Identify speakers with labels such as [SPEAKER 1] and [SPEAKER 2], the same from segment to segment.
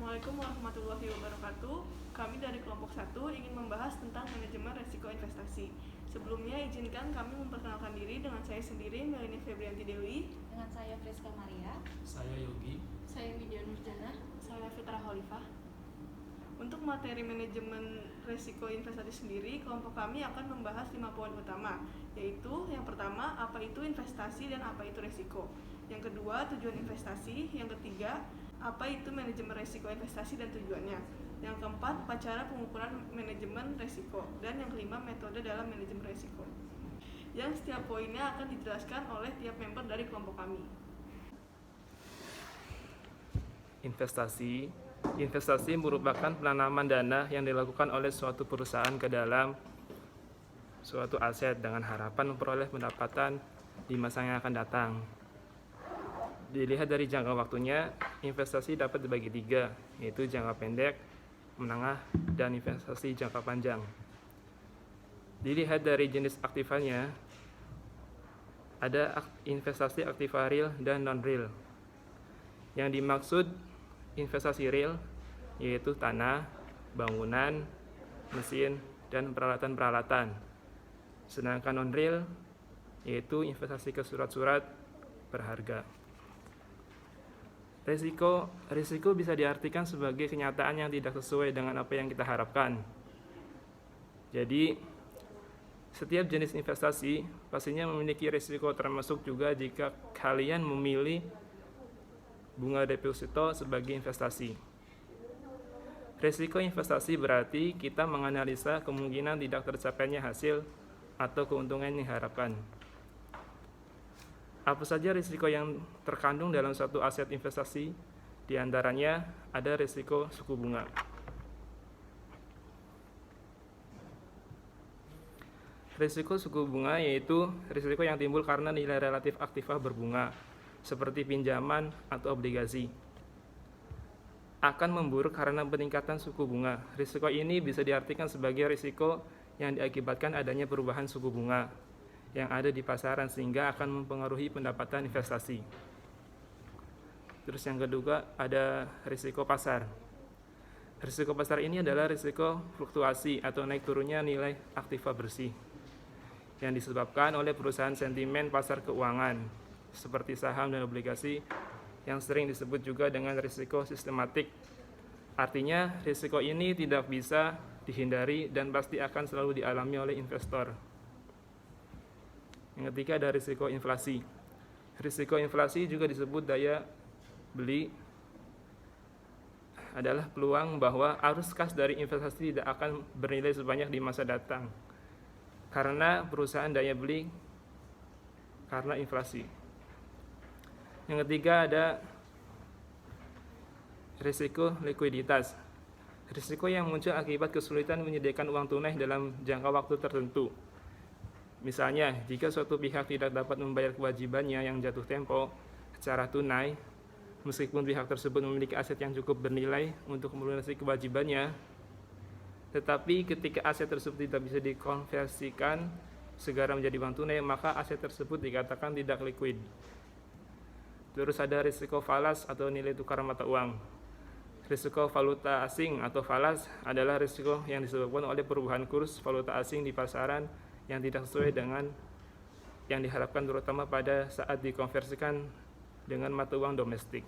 [SPEAKER 1] Assalamualaikum warahmatullahi wabarakatuh. Kami dari kelompok 1 ingin membahas tentang manajemen resiko investasi. Sebelumnya izinkan kami memperkenalkan diri dengan saya sendiri, Melanie Febrianti Dewi.
[SPEAKER 2] Dengan saya Friska Maria.
[SPEAKER 3] Saya Yogi.
[SPEAKER 4] Saya Widya Nurjana.
[SPEAKER 1] Saya Fitra Khalifah. Untuk materi manajemen resiko investasi sendiri, kelompok kami akan membahas 5 poin utama, yaitu yang pertama, apa itu investasi dan apa itu resiko. Yang kedua, tujuan investasi. Yang ketiga, apa itu manajemen resiko investasi dan tujuannya. Yang keempat, cara pengukuran manajemen resiko. Dan yang kelima, metode dalam manajemen resiko. Yang setiap poinnya akan dijelaskan oleh tiap member dari kelompok kami.
[SPEAKER 3] Investasi merupakan penanaman dana yang dilakukan oleh suatu perusahaan ke dalam suatu aset dengan harapan memperoleh pendapatan di masa yang akan datang. Dilihat dari jangka waktunya, investasi dapat dibagi 3, yaitu jangka pendek, menengah, dan investasi jangka panjang. Dilihat dari jenis aktivanya, ada investasi aktiva real dan non-real. Yang dimaksud investasi real yaitu tanah, bangunan, mesin, dan peralatan-peralatan. Sedangkan non-real yaitu investasi ke surat-surat berharga. Risiko bisa diartikan sebagai kenyataan yang tidak sesuai dengan apa yang kita harapkan. Jadi, setiap jenis investasi pastinya memiliki risiko, termasuk juga jika kalian memilih bunga deposito sebagai investasi. Risiko investasi berarti kita menganalisa kemungkinan tidak tercapainya hasil atau keuntungan yang diharapkan. Apa saja risiko yang terkandung dalam suatu aset investasi? Di antaranya ada risiko suku bunga. Risiko suku bunga yaitu risiko yang timbul karena nilai relatif aktiva berbunga, seperti pinjaman atau obligasi, akan memburuk karena peningkatan suku bunga. Risiko ini bisa diartikan sebagai risiko yang diakibatkan adanya perubahan suku bunga yang ada di pasaran sehingga akan mempengaruhi pendapatan investasi. Terus yang kedua ada risiko pasar. Risiko pasar ini adalah risiko fluktuasi atau naik turunnya nilai aktiva bersih yang disebabkan oleh perusahaan sentimen pasar keuangan seperti saham dan obligasi, yang sering disebut juga dengan risiko sistematik. Artinya risiko ini tidak bisa dihindari dan pasti akan selalu dialami oleh investor. Yang ketiga ada risiko inflasi. Risiko inflasi juga disebut daya beli, adalah peluang bahwa arus kas dari investasi tidak akan bernilai sebanyak di masa datang karena perusahaan daya beli karena inflasi. Yang ketiga ada risiko likuiditas. Risiko yang muncul akibat kesulitan menyediakan uang tunai dalam jangka waktu tertentu. Misalnya, jika suatu pihak tidak dapat membayar kewajibannya yang jatuh tempo secara tunai, meskipun pihak tersebut memiliki aset yang cukup bernilai untuk melunasi kewajibannya, tetapi ketika aset tersebut tidak bisa dikonversikan segera menjadi uang tunai, maka aset tersebut dikatakan tidak liquid. Terus ada risiko falas atau nilai tukar mata uang. Risiko valuta asing atau falas adalah risiko yang disebabkan oleh perubahan kurs valuta asing di pasaran yang tidak sesuai dengan yang diharapkan, terutama pada saat dikonversikan dengan mata uang domestik.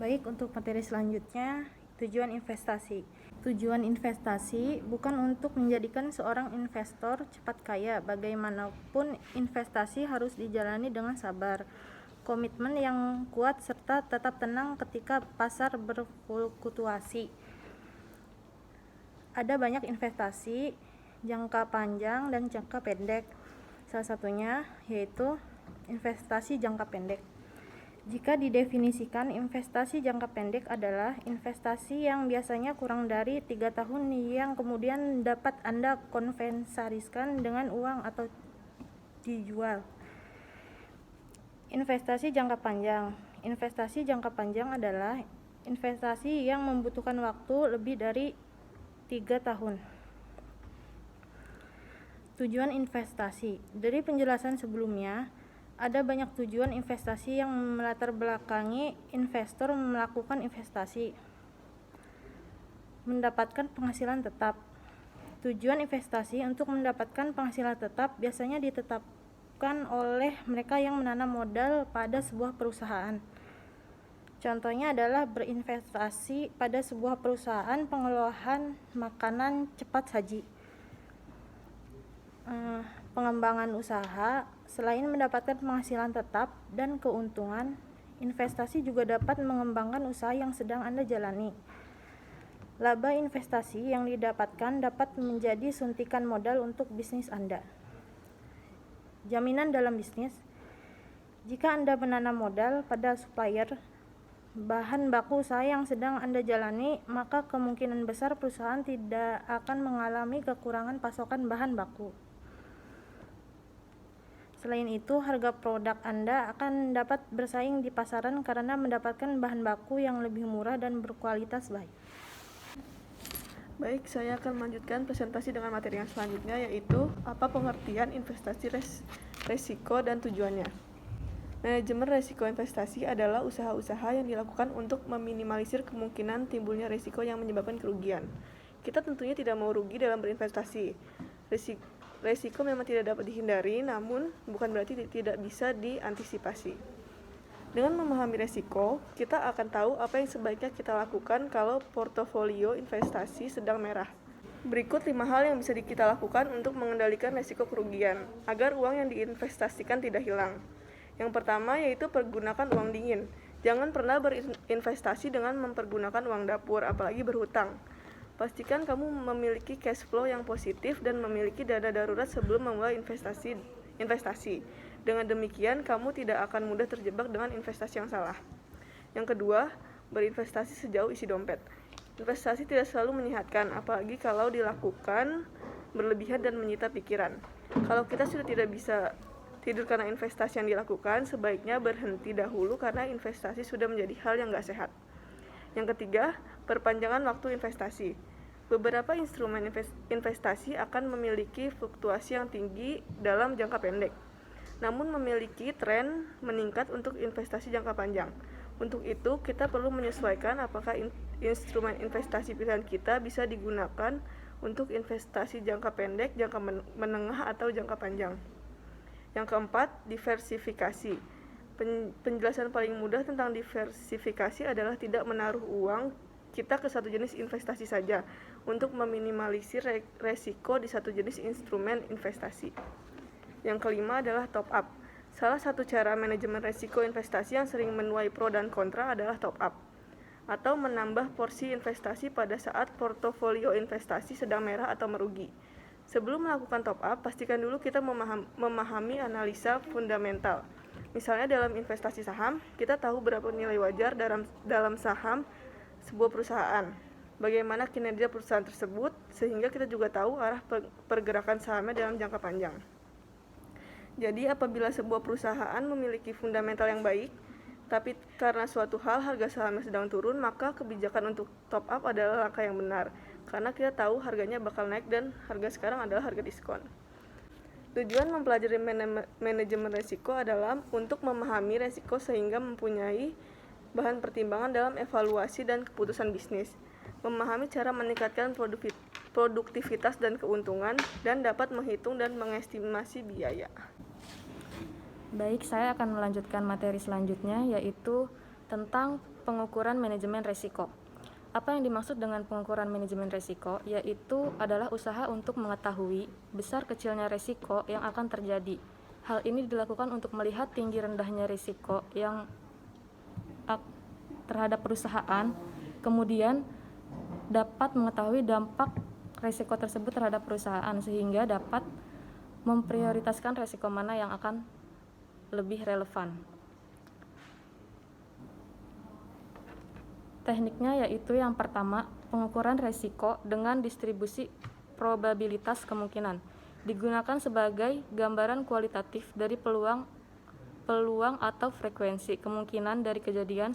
[SPEAKER 2] Baik, untuk materi selanjutnya, tujuan investasi. Tujuan investasi bukan untuk menjadikan seorang investor cepat kaya. Bagaimanapun, investasi harus dijalani dengan sabar, komitmen yang kuat, serta tetap tenang ketika pasar berfluktuasi. Ada banyak investasi jangka panjang dan jangka pendek. Salah satunya yaitu investasi jangka pendek. Jika didefinisikan, investasi jangka pendek adalah investasi yang biasanya kurang dari 3 tahun yang kemudian dapat Anda konversikan dengan uang atau dijual. Investasi jangka panjang. Investasi jangka panjang adalah investasi yang membutuhkan waktu lebih dari 3 tahun. Tujuan investasi. Dari penjelasan sebelumnya, ada banyak tujuan investasi yang melatar belakangi investor melakukan investasi. Mendapatkan penghasilan tetap. Tujuan investasi untuk mendapatkan penghasilan tetap biasanya ditetapkan oleh mereka yang menanam modal pada sebuah perusahaan. Contohnya adalah berinvestasi pada sebuah perusahaan pengolahan makanan cepat saji. Pengembangan usaha, selain mendapatkan penghasilan tetap dan keuntungan, investasi juga dapat mengembangkan usaha yang sedang Anda jalani. Laba investasi yang didapatkan dapat menjadi suntikan modal untuk bisnis Anda. Jaminan dalam bisnis. Jika Anda menanam modal pada supplier bahan baku usaha yang sedang Anda jalani, maka kemungkinan besar perusahaan tidak akan mengalami kekurangan pasokan bahan baku. Selain itu, harga produk Anda akan dapat bersaing di pasaran karena mendapatkan bahan baku yang lebih murah dan berkualitas baik.
[SPEAKER 1] Baik, saya akan melanjutkan presentasi dengan materi yang selanjutnya, yaitu apa pengertian investasi resiko dan tujuannya. Manajemen resiko investasi adalah usaha-usaha yang dilakukan untuk meminimalisir kemungkinan timbulnya resiko yang menyebabkan kerugian. Kita tentunya tidak mau rugi dalam berinvestasi. Resiko memang tidak dapat dihindari, namun bukan berarti tidak bisa diantisipasi. Dengan memahami resiko, kita akan tahu apa yang sebaiknya kita lakukan kalau portofolio investasi sedang merah. Berikut 5 hal yang bisa kita lakukan untuk mengendalikan resiko kerugian, agar uang yang diinvestasikan tidak hilang. Yang pertama yaitu pergunakan uang dingin. Jangan pernah berinvestasi dengan mempergunakan uang dapur, apalagi berhutang. Pastikan kamu memiliki cash flow yang positif dan memiliki dana darurat sebelum memulai investasi. Dengan demikian, kamu tidak akan mudah terjebak dengan investasi yang salah. Yang kedua, berinvestasi sejauh isi dompet. Investasi tidak selalu menyehatkan, apalagi kalau dilakukan berlebihan dan menyita pikiran. Kalau kita sudah tidak bisa tidur karena investasi yang dilakukan, sebaiknya berhenti dahulu karena investasi sudah menjadi hal yang gak sehat. Yang ketiga, perpanjangan waktu investasi. Beberapa instrumen investasi akan memiliki fluktuasi yang tinggi dalam jangka pendek, namun memiliki tren meningkat untuk investasi jangka panjang. Untuk itu, kita perlu menyesuaikan apakah instrumen investasi pilihan kita bisa digunakan untuk investasi jangka pendek, jangka menengah, atau jangka panjang. Yang keempat, diversifikasi. Penjelasan paling mudah tentang diversifikasi adalah tidak menaruh uang kita ke satu jenis investasi saja untuk meminimalisir resiko di satu jenis instrumen investasi. Yang kelima adalah top up. Salah satu cara manajemen resiko investasi yang sering menuai pro dan kontra adalah top up, atau menambah porsi investasi pada saat portofolio investasi sedang merah atau merugi. Sebelum melakukan top up, pastikan dulu kita memahami analisa fundamental. Misalnya dalam investasi saham, kita tahu berapa nilai wajar dalam saham sebuah perusahaan, bagaimana kinerja perusahaan tersebut, sehingga kita juga tahu arah pergerakan sahamnya dalam jangka panjang. Jadi apabila sebuah perusahaan memiliki fundamental yang baik, tapi karena suatu hal harga sahamnya sedang turun, maka kebijakan untuk top up adalah langkah yang benar, karena kita tahu harganya bakal naik dan harga sekarang adalah harga diskon. Tujuan mempelajari manajemen resiko adalah untuk memahami resiko sehingga mempunyai bahan pertimbangan dalam evaluasi dan keputusan bisnis, memahami cara meningkatkan produktivitas dan keuntungan, dan dapat menghitung dan mengestimasi biaya.
[SPEAKER 2] Baik, saya akan melanjutkan materi selanjutnya, yaitu tentang pengukuran manajemen risiko. Apa yang dimaksud dengan pengukuran manajemen risiko? Yaitu adalah usaha untuk mengetahui besar kecilnya risiko yang akan terjadi. Hal ini dilakukan untuk melihat tinggi rendahnya risiko yang terhadap perusahaan, kemudian dapat mengetahui dampak risiko tersebut terhadap perusahaan, sehingga dapat memprioritaskan risiko mana yang akan lebih relevan. Tekniknya yaitu yang pertama, pengukuran risiko dengan distribusi probabilitas kemungkinan. Digunakan sebagai gambaran kualitatif dari peluang atau frekuensi kemungkinan dari kejadian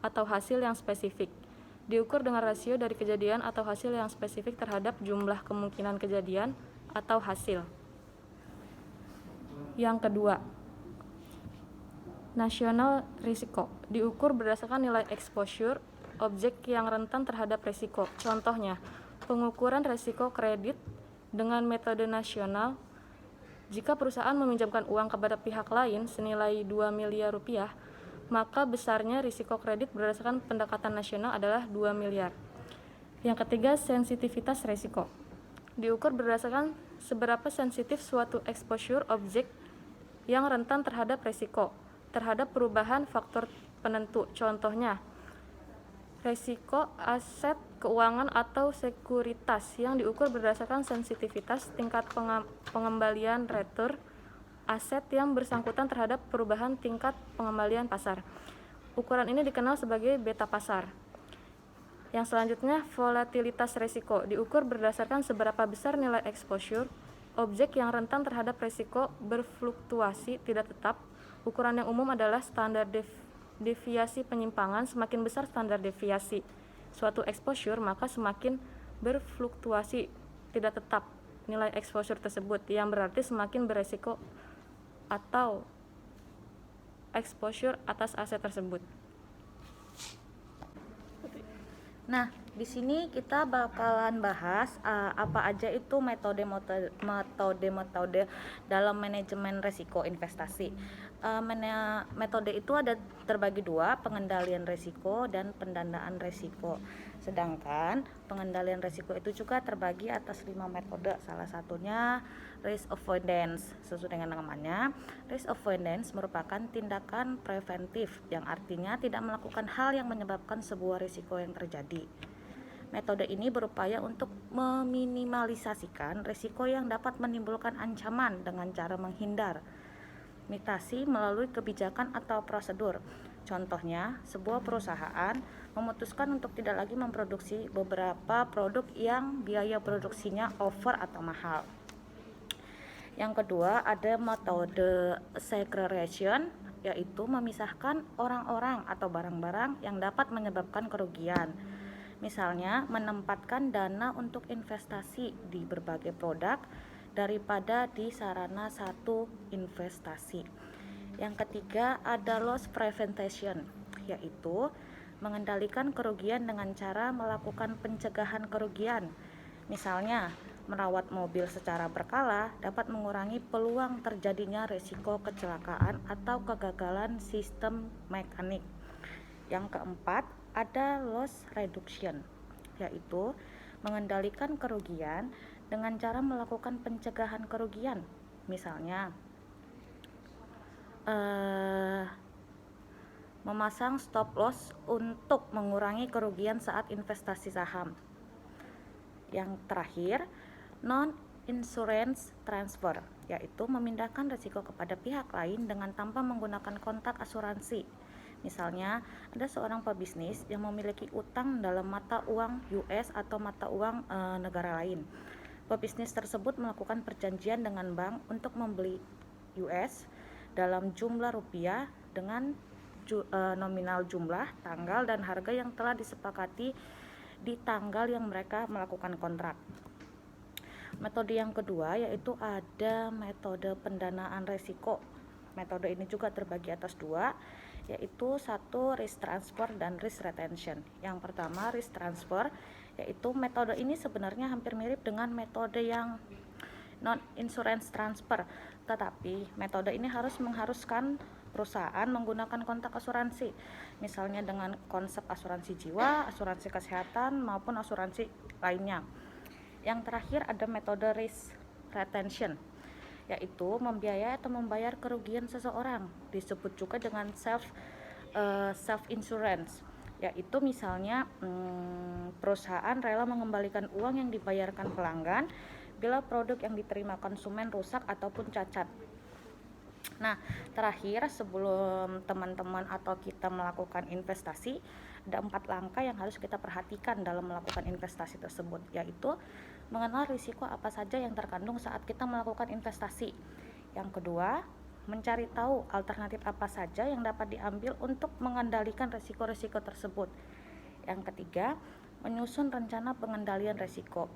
[SPEAKER 2] atau hasil yang spesifik. Diukur dengan rasio dari kejadian atau hasil yang spesifik terhadap jumlah kemungkinan kejadian atau hasil. Yang kedua, nasional risiko diukur berdasarkan nilai exposure objek yang rentan terhadap risiko. Contohnya, pengukuran risiko kredit dengan metode nasional. Jika perusahaan meminjamkan uang kepada pihak lain senilai 2 miliar rupiah, maka besarnya risiko kredit berdasarkan pendekatan nasional adalah 2 miliar. Yang ketiga, sensitivitas risiko. Diukur berdasarkan seberapa sensitif suatu exposure objek yang rentan terhadap risiko, terhadap perubahan faktor penentu. Contohnya, risiko aset keuangan atau sekuritas yang diukur berdasarkan sensitivitas tingkat pengembalian return aset yang bersangkutan terhadap perubahan tingkat pengembalian pasar. Ukuran ini dikenal sebagai beta pasar. Yang selanjutnya, volatilitas risiko diukur berdasarkan seberapa besar nilai exposure objek yang rentan terhadap risiko berfluktuasi tidak tetap. Ukuran yang umum adalah standar deviasi penyimpangan. Semakin besar standar deviasi suatu exposure, maka semakin berfluktuasi tidak tetap nilai exposure tersebut, yang berarti semakin beresiko atau exposure atas aset tersebut. Nah, di sini kita bakalan bahas apa aja itu metode-metode dalam manajemen risiko investasi. Metode itu ada terbagi dua, pengendalian risiko dan pendanaan risiko. Sedangkan pengendalian risiko itu juga terbagi atas 5 metode. Salah satunya risk avoidance. Sesuai dengan namanya, risk avoidance merupakan tindakan preventif yang artinya tidak melakukan hal yang menyebabkan sebuah risiko yang terjadi. Metode ini berupaya untuk meminimalisasikan risiko yang dapat menimbulkan ancaman dengan cara menghindar mitigasi melalui kebijakan atau prosedur. Contohnya, sebuah perusahaan memutuskan untuk tidak lagi memproduksi beberapa produk yang biaya produksinya over atau mahal. Yang kedua, ada metode segregation, yaitu memisahkan orang-orang atau barang-barang yang dapat menyebabkan kerugian. Misalnya, menempatkan dana untuk investasi di berbagai produk daripada di sarana satu investasi. Yang ketiga, ada loss prevention, yaitu mengendalikan kerugian dengan cara melakukan pencegahan kerugian. Misalnya, merawat mobil secara berkala dapat mengurangi peluang terjadinya risiko kecelakaan atau kegagalan sistem mekanik. Yang keempat, ada loss reduction, yaitu mengendalikan kerugian dengan cara melakukan pencegahan kerugian. Misalnya, memasang stop loss untuk mengurangi kerugian saat investasi saham. Yang terakhir, non-insurance transfer, yaitu memindahkan risiko kepada pihak lain dengan tanpa menggunakan kontak asuransi. Misalnya, ada seorang pebisnis yang memiliki utang dalam mata uang US atau mata uang negara lain. Pebisnis tersebut melakukan perjanjian dengan bank untuk membeli US dalam jumlah rupiah dengan nominal jumlah, tanggal, dan harga yang telah disepakati di tanggal yang mereka melakukan kontrak. Metode yang kedua yaitu ada metode pendanaan risiko. Metode ini juga terbagi atas dua, yaitu satu risk transfer dan risk retention. Yang pertama risk transfer, yaitu metode ini sebenarnya hampir mirip dengan metode yang non-insurance transfer, tetapi metode ini mengharuskan perusahaan menggunakan kontak asuransi, misalnya dengan konsep asuransi jiwa, asuransi kesehatan, maupun asuransi lainnya. Yang terakhir ada metode risk retention, yaitu membiayai atau membayar kerugian seseorang, disebut juga dengan self insurance, yaitu misalnya perusahaan rela mengembalikan uang yang dibayarkan pelanggan bila produk yang diterima konsumen rusak ataupun cacat. Nah, terakhir sebelum teman-teman atau kita melakukan investasi, ada 4 langkah yang harus kita perhatikan dalam melakukan investasi tersebut, yaitu mengenal risiko apa saja yang terkandung saat kita melakukan investasi. Yang kedua, mencari tahu alternatif apa saja yang dapat diambil untuk mengendalikan risiko-risiko tersebut. Yang ketiga, menyusun rencana pengendalian risiko.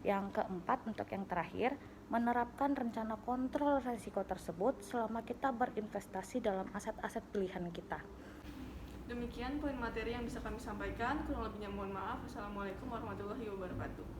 [SPEAKER 2] Yang keempat, untuk yang terakhir, menerapkan rencana kontrol risiko tersebut selama kita berinvestasi dalam aset-aset pilihan kita.
[SPEAKER 1] Demikian poin materi yang bisa kami sampaikan. Kurang lebihnya mohon maaf. Wassalamualaikum warahmatullahi wabarakatuh.